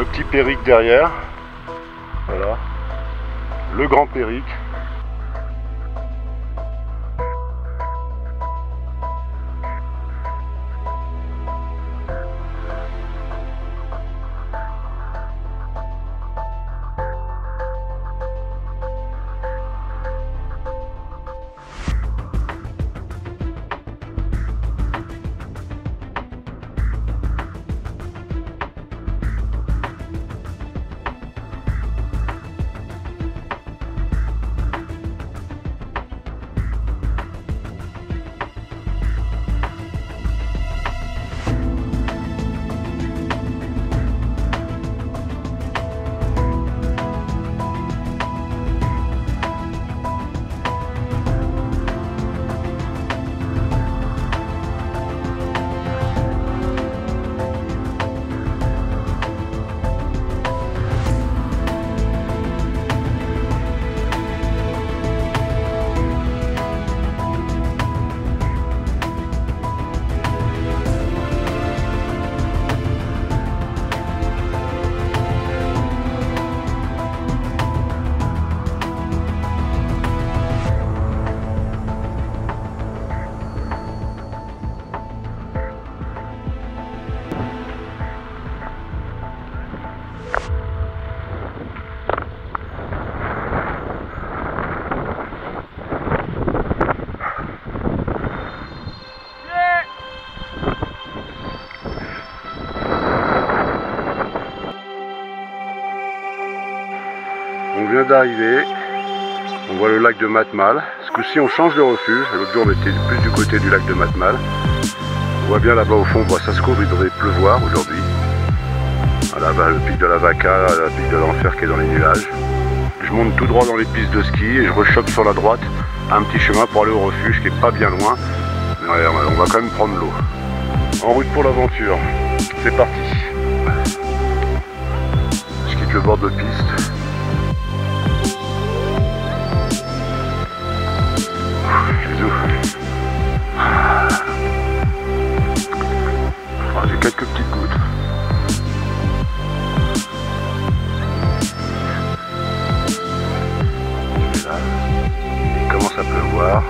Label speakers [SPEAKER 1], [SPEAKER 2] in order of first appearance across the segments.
[SPEAKER 1] Le petit Péric derrière. Voilà. Le grand Péric. On vient d'arriver, on voit le lac de Matmal. Ce coup-ci on change de refuge, l'autre jour on était plus du côté du lac de Matmal. On voit bien là-bas au fond, bon, ça se couvre, il devrait pleuvoir aujourd'hui. Là-bas le pic de la Vaca, le pic de l'Enfer qui est dans les nuages. Je monte tout droit dans les pistes de ski et je rechoppe sur la droite un petit chemin pour aller au refuge qui est pas bien loin. Mais on va quand même prendre l'eau. En route pour l'aventure, c'est parti. Je quitte le bord de piste. J'ai quelques petites gouttes. Là, il commence à pleuvoir.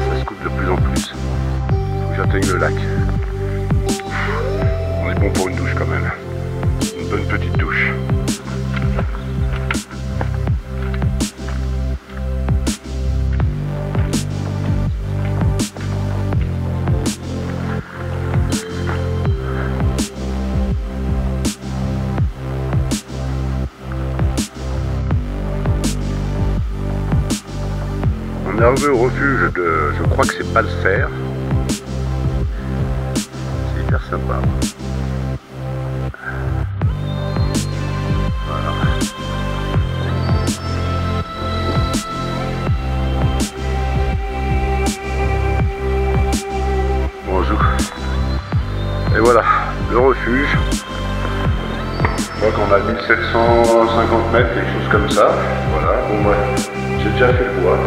[SPEAKER 1] Ça se coupe de plus en plus. Faut que j'atteigne le lac. On est bon pour une douche quand même. Une bonne petite douche. On est arrivé au refuge de, je crois que c'est Balser. C'est hyper sympa. Voilà. Bonjour. Et voilà, le refuge. Je crois qu'on a 1750 mètres, quelque chose comme ça. Voilà, bon ouais, j'ai déjà fait le bois.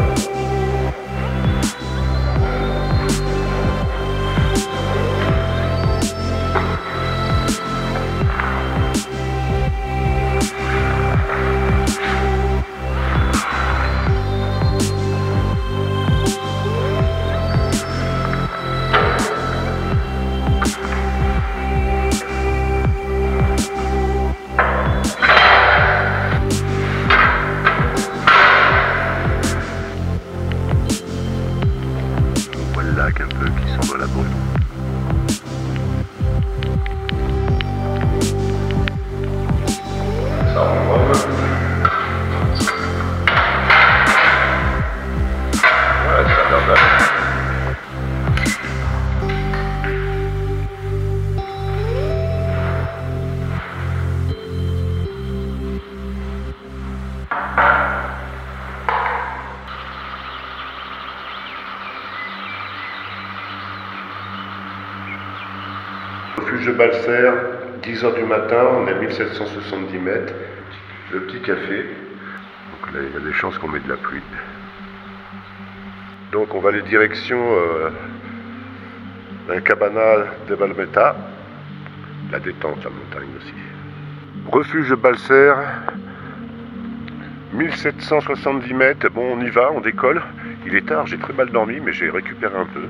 [SPEAKER 1] Un peu qui semble la brume. Ça renvoie. Ouais, ça a l'air d'aller. Refuge de Balser, 10 h du matin, on est à 1770 mètres. Le petit café. Donc là, il y a des chances qu'on met de la pluie. Donc on va aller direction la Cabana de Balmeta. La détente, la montagne aussi. Refuge de Balser, 1770 mètres. Bon, on y va, on décolle. Il est tard, j'ai très mal dormi, mais j'ai récupéré un peu.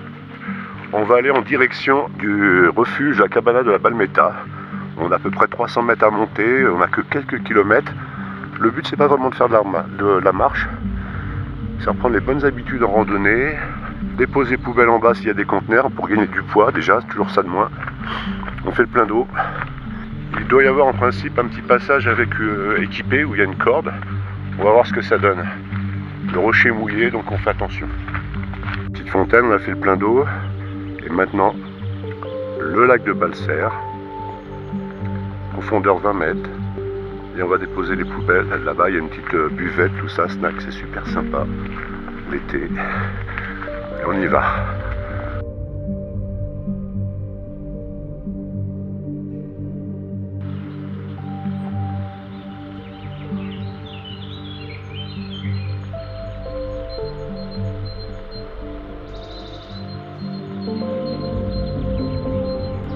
[SPEAKER 1] On va aller en direction du refuge à Cabana de la Balmeta. On a à peu près 300 mètres à monter, on n'a que quelques kilomètres. Le but, c'est pas vraiment de faire de la marche, c'est reprendre les bonnes habitudes en randonnée, déposer poubelle en bas s'il y a des conteneurs pour gagner du poids, déjà, c'est toujours ça de moins. On fait le plein d'eau. Il doit y avoir en principe un petit passage avec équipé où il y a une corde. On va voir ce que ça donne. Le rocher est mouillé, donc on fait attention. Petite fontaine, on a fait le plein d'eau. Et maintenant, le lac de Balser, profondeur 20 mètres. Et on va déposer les poubelles. Là-bas, il y a une petite buvette, tout ça, snack, c'est super sympa. L'été. Et on y va.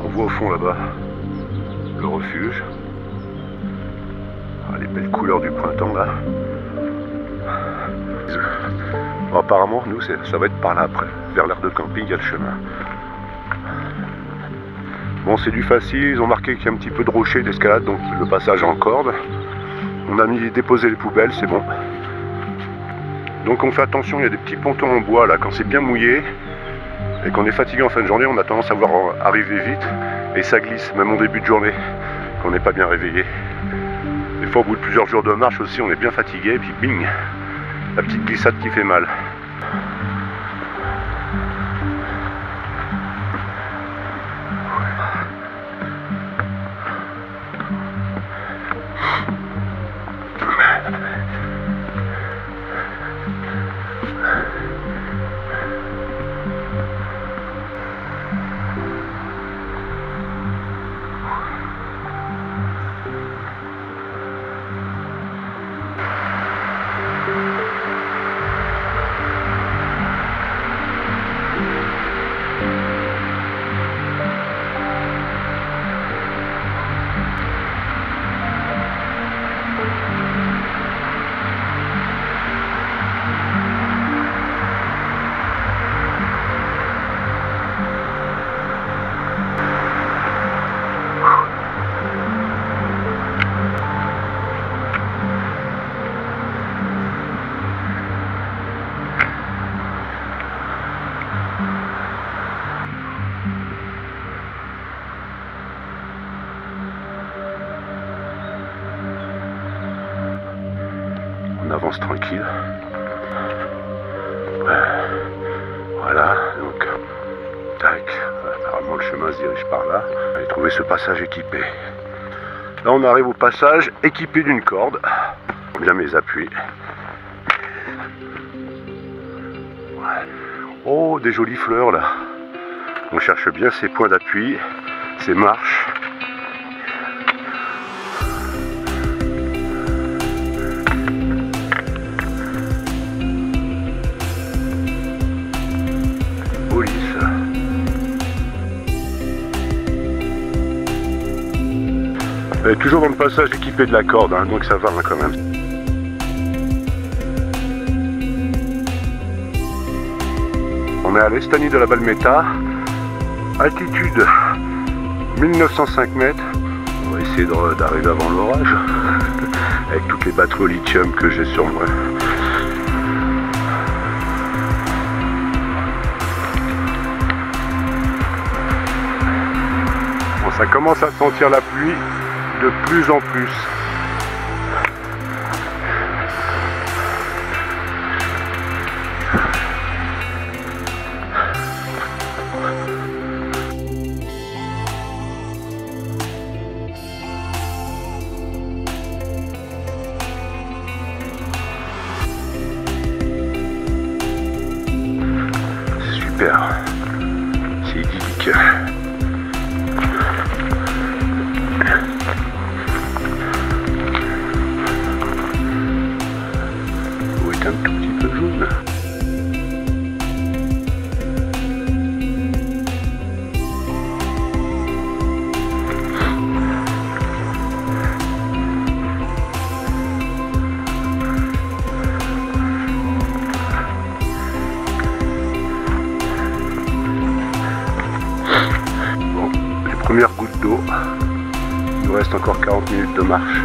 [SPEAKER 1] On voit au fond là-bas le refuge. Ah, les belles couleurs du printemps là. Bon, apparemment, nous, ça va être par là après. Vers l'aire de camping, il y a le chemin. Bon, c'est du facile. Ils ont marqué qu'il y a un petit peu de rocher d'escalade, donc le passage en corde. On a déposé les poubelles, c'est bon. Donc on fait attention, il y a des petits pontons en bois là. Quand c'est bien mouillé et qu'on est fatigué en fin de journée, on a tendance à vouloir arriver vite. Et ça glisse, même en début de journée, quand on n'est pas bien réveillé. Des fois, au bout de plusieurs jours de marche aussi, on est bien fatigué, et puis bing, la petite glissade qui fait mal. On avance tranquille. Voilà, donc tac, apparemment le chemin se dirige par là. On va trouver ce passage équipé. Là on arrive au passage équipé d'une corde. Bien mes appuis. Ouais. Oh, des jolies fleurs là. On cherche bien ses points d'appui, ses marches. Et toujours dans le passage équipé de la corde, hein, donc ça va hein, quand même. On est à l'Estanie de la Balmeta, altitude 1905 mètres. On va essayer d'arriver avant l'orage, avec toutes les batteries au lithium que j'ai sur moi. Bon, ça commence à sentir la pluie. De plus en plus. C'est super. C'est idyllique. première goutte d'eau. Il nous reste encore 40 minutes de marche.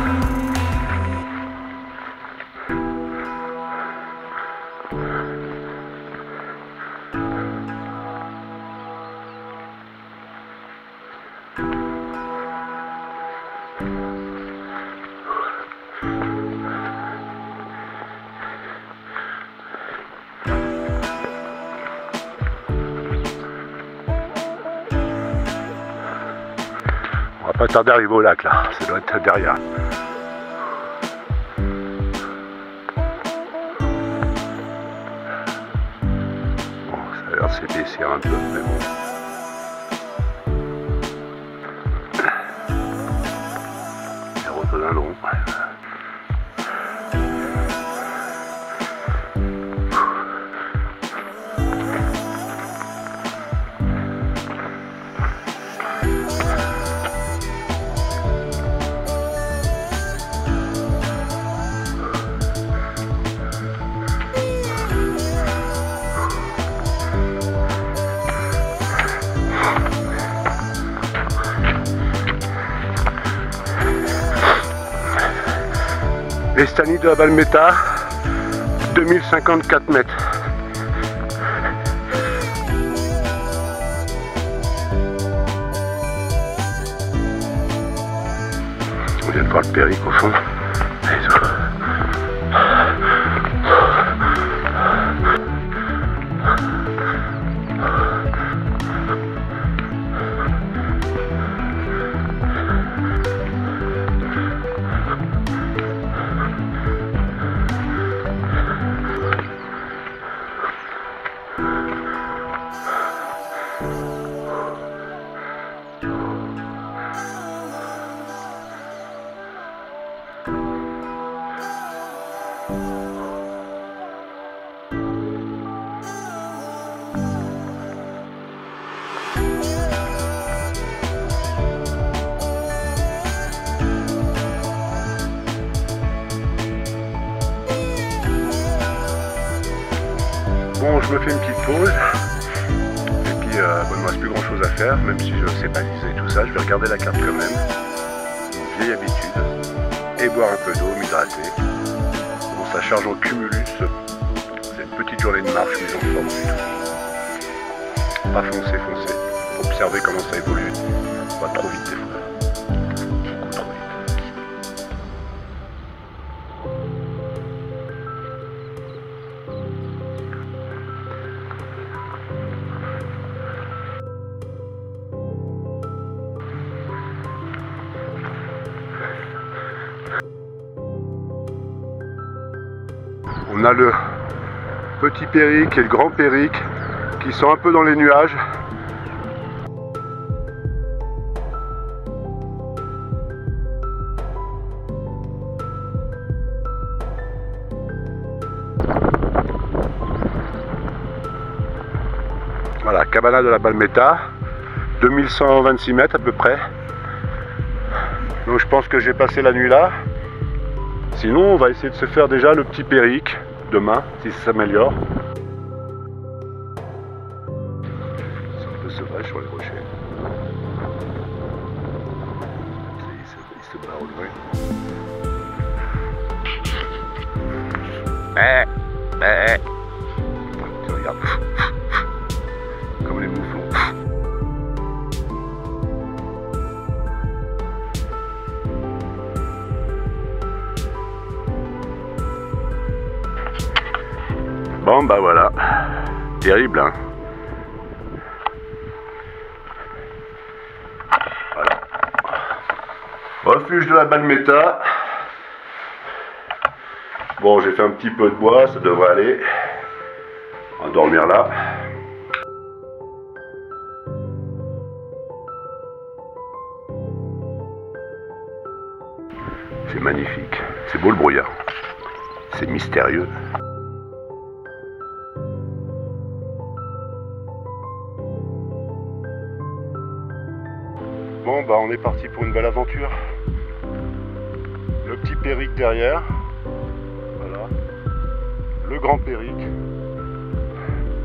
[SPEAKER 1] On va pas tarder à arriver au lac là, ça doit être derrière. Bon, ça a l'air de s'épaissir un peu, mais bon. Les rhododendrons. Les stanies de la Balmeta, 2054 mètres. On vient de voir le Périque au fond. Bon, je me fais une petite pause, et puis il ne me reste plus grand chose à faire, même si je sais baliser tout ça, je vais regarder la carte quand même, une vieille habitude, et boire un peu d'eau, m'hydrater. Bon, ça charge en cumulus, c'est une petite journée de marche, mise en forme du tout. Pas foncer, observer comment ça évolue, pas trop vite des fois. Beaucoup trop vite. On a le petit Périque et le grand Périque qui sont un peu dans les nuages. Voilà, Cabana de la Balmeta, 2126 mètres à peu près. Donc je pense que j'ai passé la nuit là. Sinon, on va essayer de se faire déjà le petit Périque demain, si ça s'améliore. C'est un peu sauvage sur les rochers. Il se barre au loin. Tu regardes. Comme les mouflons. Bon bah voilà, terrible hein. Voilà. Refuge de la Balmeta. Bon, j'ai fait un petit peu de bois, ça devrait aller. On va dormir là. C'est magnifique, c'est beau le brouillard. C'est mystérieux. Bon bah on est parti pour une belle aventure. Le petit Périque derrière. Voilà. Le grand Périque.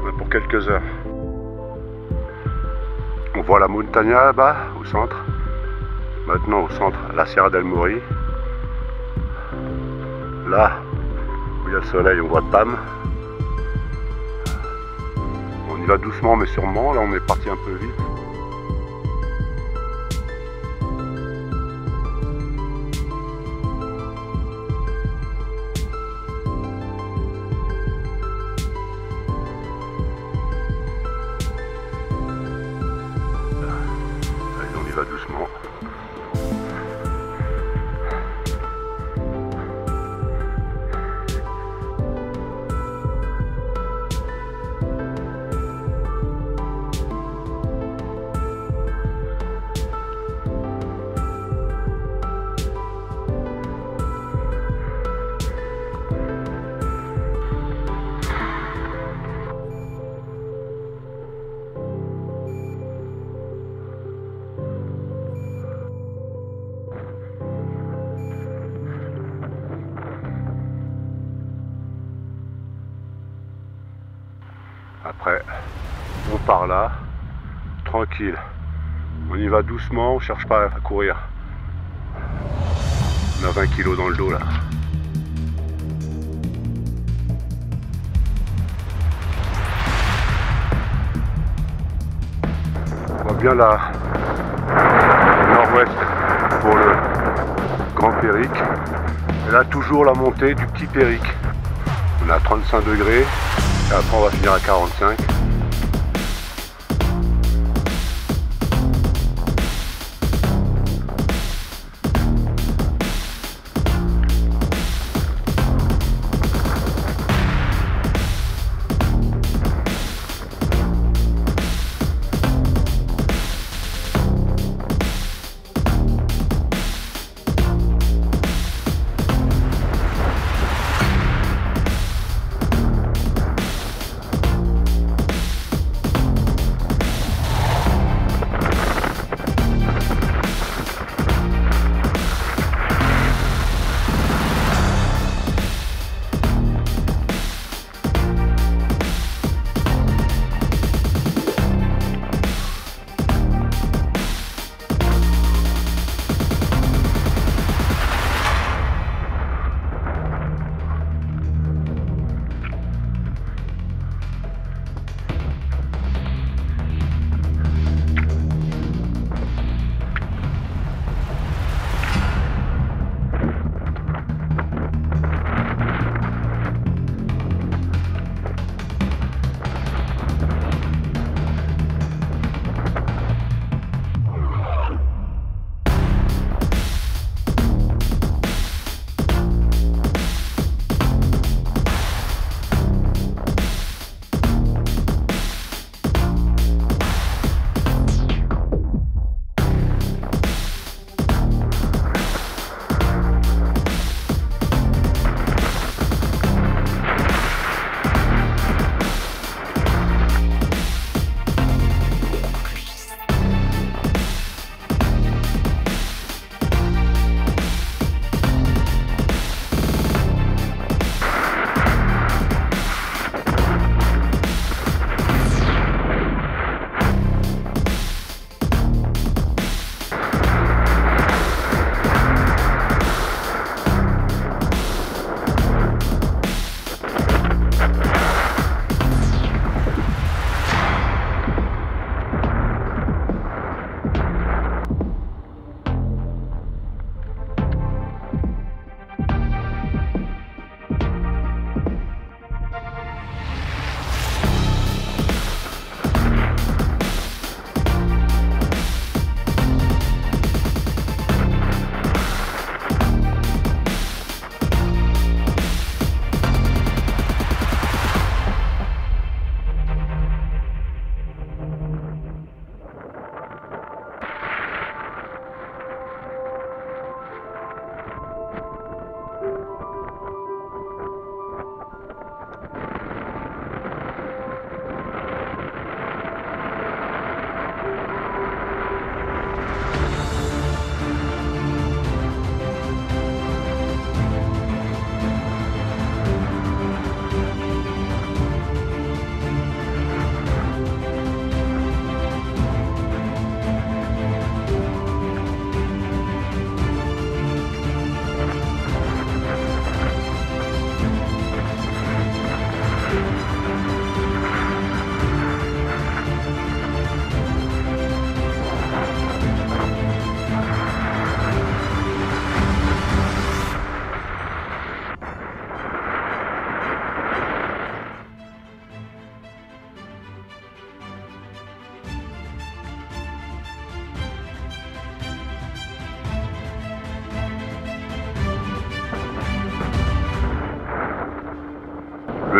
[SPEAKER 1] On est pour quelques heures. On voit la montagne là-bas au centre. maintenant au centre, la Sierra del Mori. Là où il y a le soleil, on voit Pam. On y va doucement mais sûrement, là on est parti un peu vite. Allez, on y va doucement. Après, on part là, tranquille. On y va doucement, on cherche pas à courir. On a 20 kilos dans le dos là. On voit bien là, nord-ouest pour le Grand Péric. Et là, toujours la montée du Petit Péric. On est à 35 degrés. Et après on va finir à 45.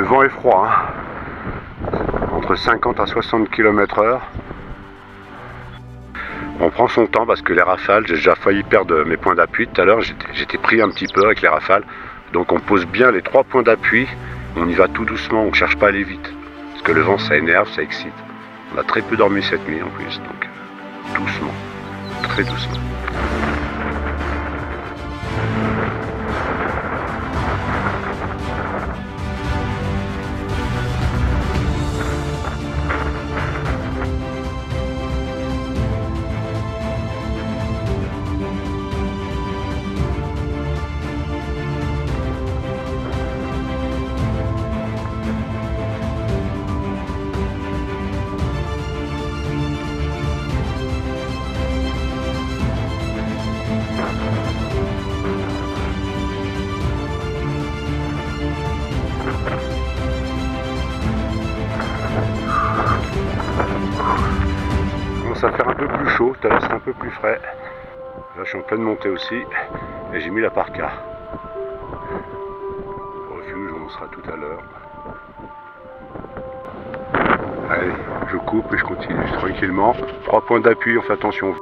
[SPEAKER 1] le vent est froid, hein. Entre 50 à 60 km/h. On prend son temps parce que les rafales, j'ai déjà failli perdre mes points d'appui tout à l'heure, j'étais pris un petit peu avec les rafales. Donc on pose bien les 3 points d'appui, on y va tout doucement, on ne cherche pas à aller vite. Parce que le vent ça énerve, ça excite. On a très peu dormi cette nuit en plus, donc doucement, très doucement. Ça va faire un peu plus chaud, tout à l'heure c'était un peu plus frais. Là je suis en pleine montée aussi et j'ai mis la parka. Au refuge on sera tout à l'heure. Allez, je coupe et je continue tranquillement. 3 points d'appui, on fait attention.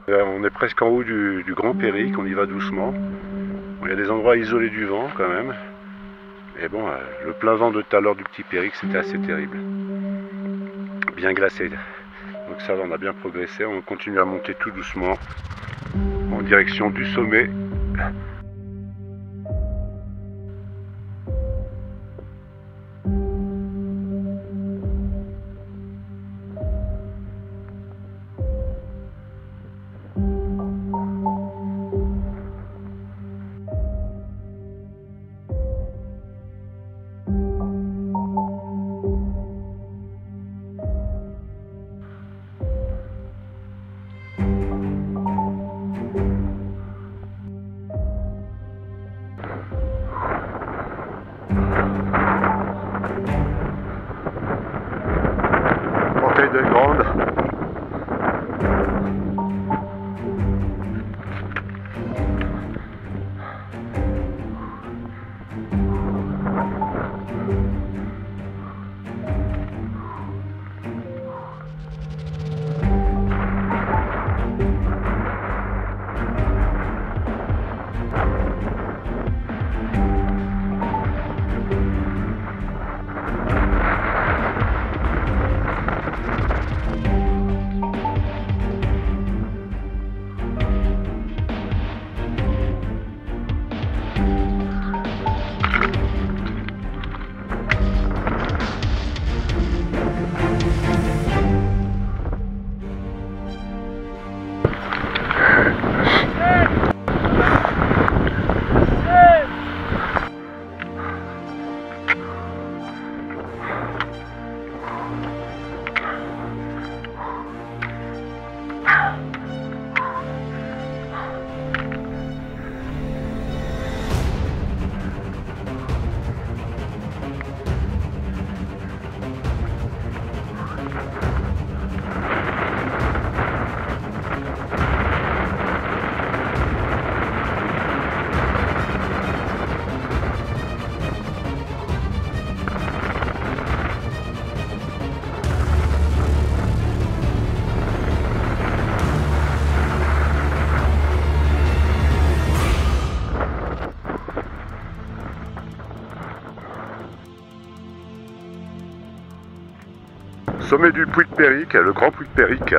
[SPEAKER 1] On est presque en haut du Grand Périque, on y va doucement. Bon, il y a des endroits isolés du vent quand même. Et bon, le plein vent de tout à l'heure du Petit Périque, c'était assez terrible. Bien glacé. Donc ça va, on a bien progressé. On continue à monter tout doucement en direction du sommet. De grande. Sommet du Puy de Périque, le Grand Puy de Périque.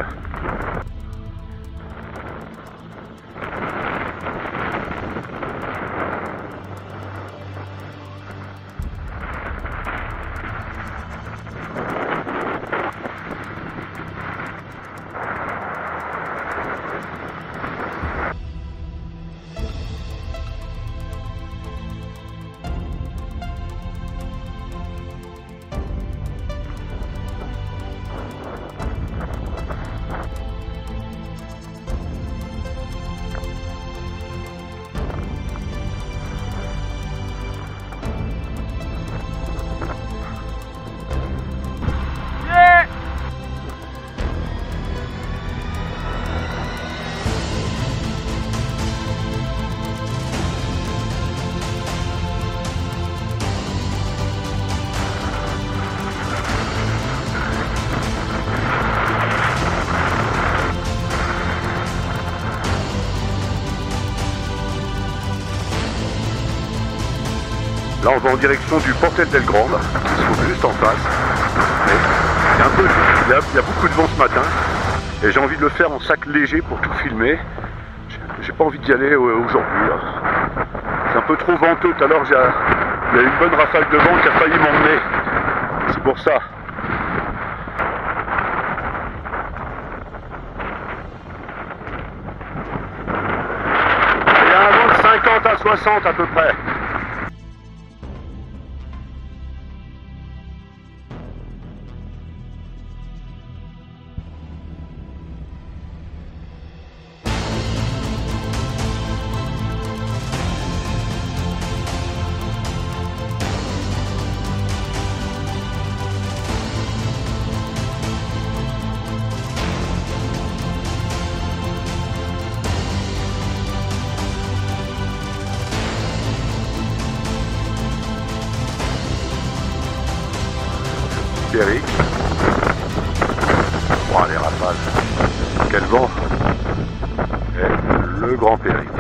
[SPEAKER 1] Là on va en direction du Portel del Grande, qui se trouve juste en face. Il y a beaucoup de vent ce matin et j'ai envie de le faire en sac léger pour tout filmer. J'ai pas envie d'y aller aujourd'hui. C'est un peu trop venteux. Tout à l'heure il y a une bonne rafale de vent qui a failli m'emmener. C'est pour ça. Il y a un vent de 50 à 60 à peu près. Péric. Oh, les rafales. Quel vent. Et le Grand Péric.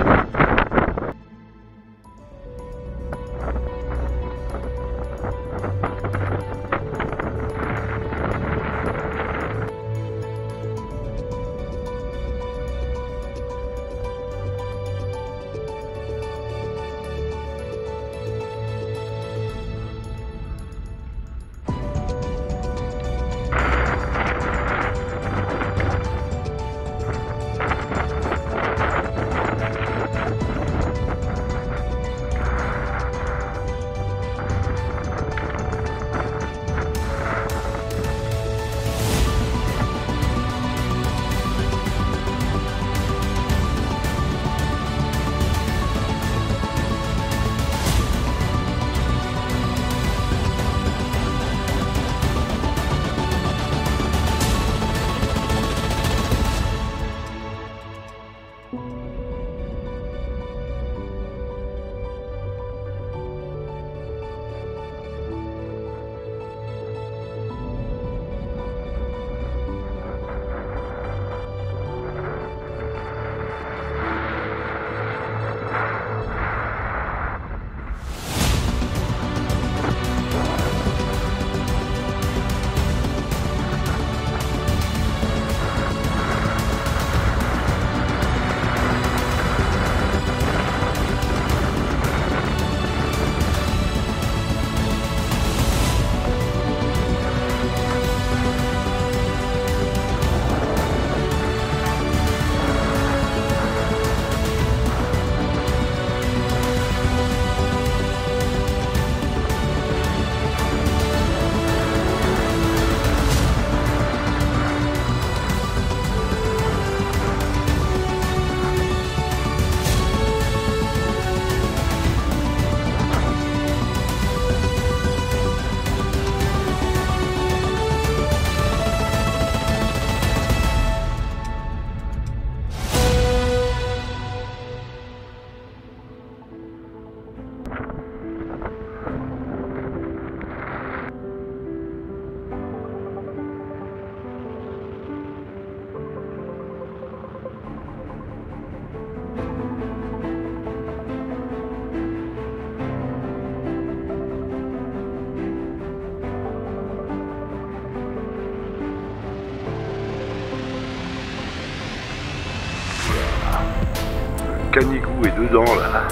[SPEAKER 1] Canigou est dedans là.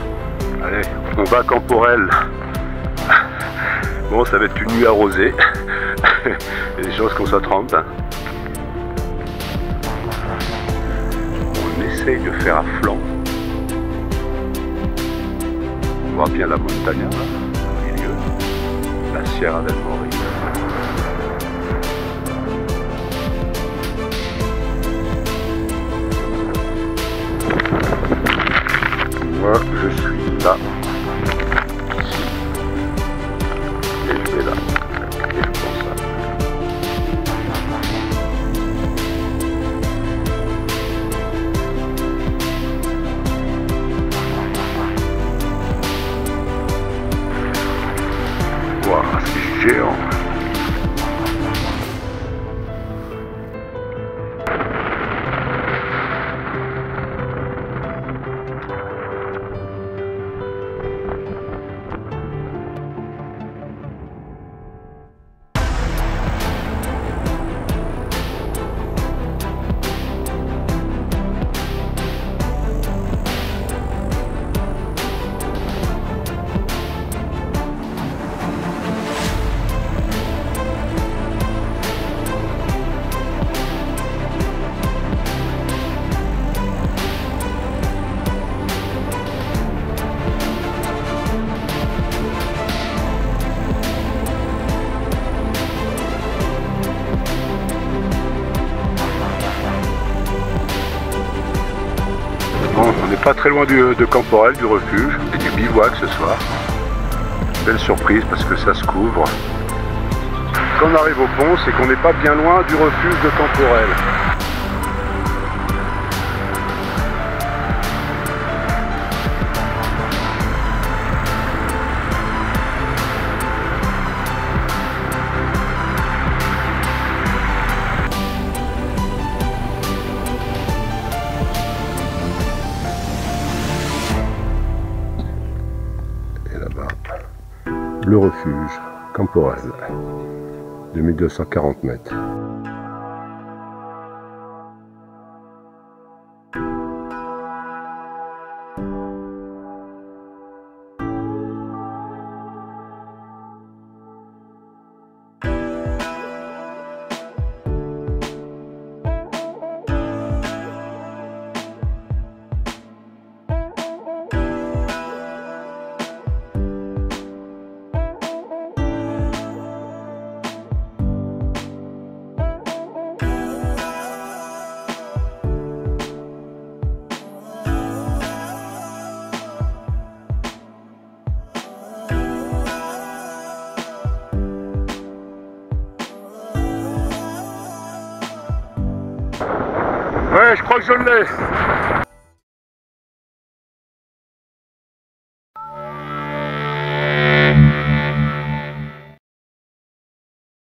[SPEAKER 1] Allez, on va à Camporelle. Bon, ça va être une nuit arrosée. Il y a des chances qu'on s'attrempe. On essaye de faire à flanc. On voit bien la montagne là, au milieu. La Sierra del Morri. Moi, je suis là, ici, et je vais là, et je pense là. Waouh, c'est géant! Pas très loin de Camporelle, du refuge, et du bivouac ce soir. Belle surprise parce que ça se couvre. Quand on arrive au pont, c'est qu'on n'est pas bien loin du refuge de Camporelle. Le refuge, Camporelle, 2240 mètres. Ouais, je crois que je l'ai.